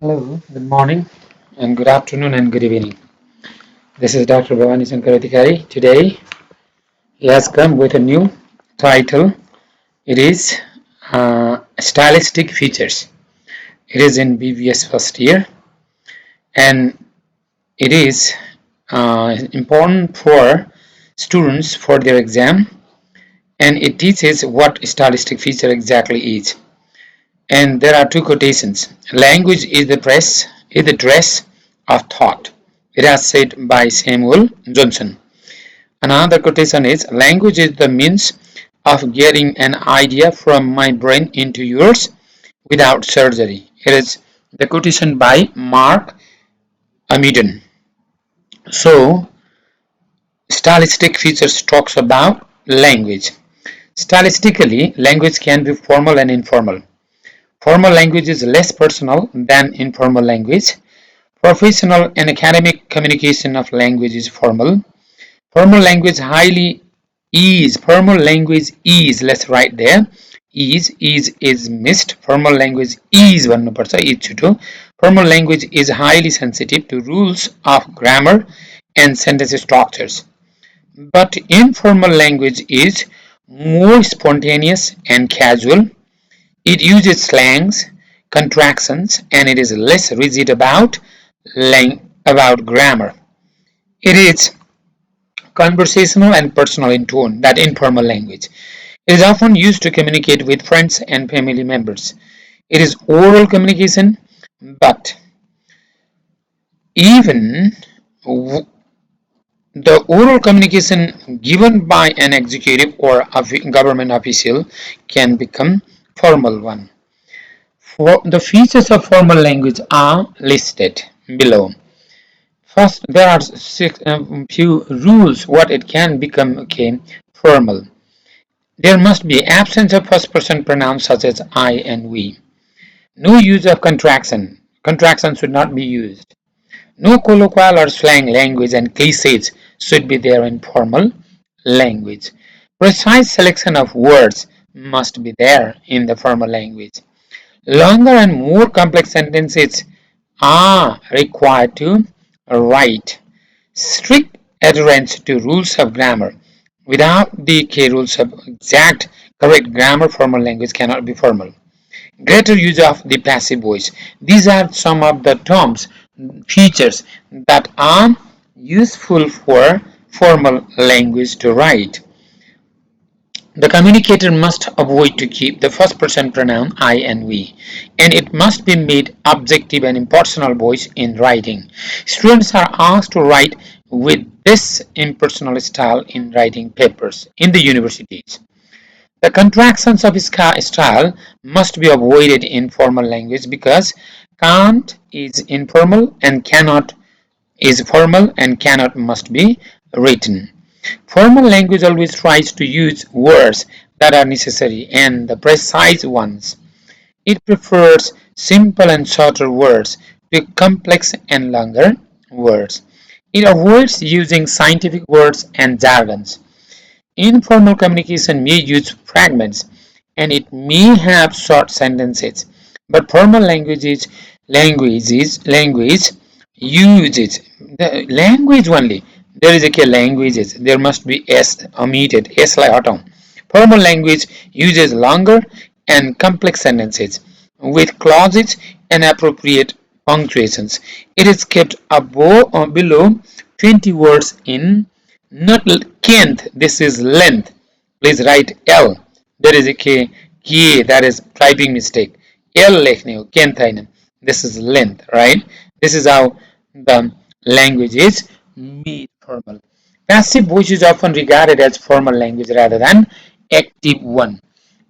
Hello, good morning, and good afternoon, and good evening. This is Dr. Bhawani Sankaratikari. Today, he has come with a new title. It is Stylistic Features. It is in BBS first year, and it is important for students for their exam, and it teaches what stylistic feature exactly is. And there are two quotations. Language is the dress of thought. It is said by Samuel Johnson. Another quotation is language is the means of getting an idea from my brain into yours without surgery. It is the quotation by Mark Amidon. So, stylistic features talks about language. Stylistically, language can be formal and informal. Formal language is less personal than informal language. Professional and academic communication of language is formal. Formal language is, let's write there, is missed. Formal language is भन्नुपर्छ, is छुटो. Formal language is highly sensitive to rules of grammar and sentence structures. But informal language is more spontaneous and casual. It uses slangs, contractions, and it is less rigid about grammar. It is conversational and personal in tone, that informal language. It is often used to communicate with friends and family members. It is oral communication, but even the oral communication given by an executive or a government official can become formal one. For the features of formal language are listed below. First, there are few rules what it can become formal. There must be absence of first person pronouns such as I and we. No use of contraction. Contraction should not be used. No colloquial or slang language and cliches should be there in formal language. Precise selection of words must be there in the formal language. Longer and more complex sentences are required to write. Strict adherence to rules of grammar. Without the key rules of exact correct grammar, formal language cannot be formal. Greater use of the passive voice. These are some of the terms, features that are useful for formal language to write. The communicator must avoid to keep the first person pronoun I and we, and it must be made objective and impersonal voice in writing. Students are asked to write with this impersonal style in writing papers in the universities. The contractions of style must be avoided in formal language because can't is informal and cannot is formal and cannot must be written. Formal language always tries to use words that are necessary and the precise ones. It prefers simple and shorter words to complex and longer words. It avoids using scientific words and jargons. Informal communication may use fragments and it may have short sentences, but formal language uses the language only. There is a languages. There must be s omitted. S like atom. Formal language uses longer and complex sentences with clauses and appropriate punctuations. It is kept above or below 20 words in not length. This is length. Please write L. There is a K that is typing mistake. L लेख्ने हो केन्थ हैन. This is length, right? This is how the language is made formal. Passive voice is often regarded as formal language rather than active one.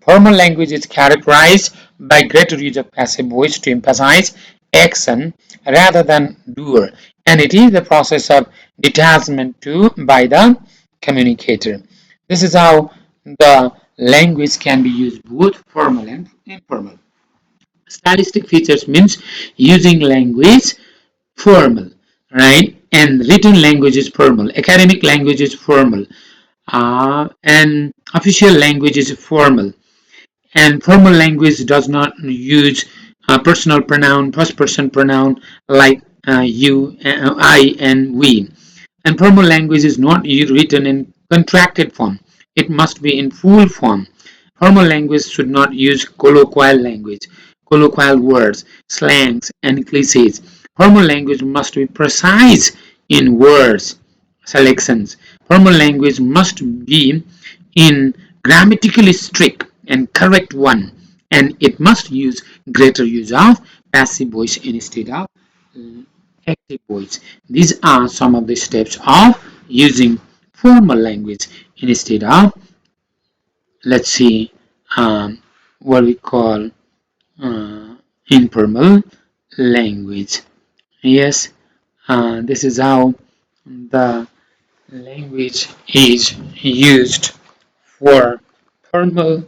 Formal language is characterized by greater use of passive voice to emphasize action rather than doer, and it is the process of detachment by the communicator. This is how the language can be used both formal and informal. Stylistic features means using language formal, right? And written language is formal. Academic language is formal. And official language is formal. And formal language does not use personal pronoun, first person pronoun like you, I, and we. And formal language is not written in contracted form. It must be in full form. Formal language should not use colloquial language, colloquial words, slangs, and cliches. Formal language must be precise in words selections. Formal language must be in grammatically strict and correct one, and it must use greater use of passive voice instead of active voice. These are some of the steps of using formal language instead of, let's see, what we call informal language. Yes, this is how the language is used for formal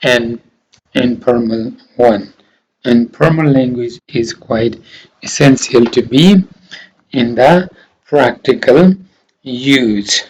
and informal one. And formal language is quite essential to be in the practical use.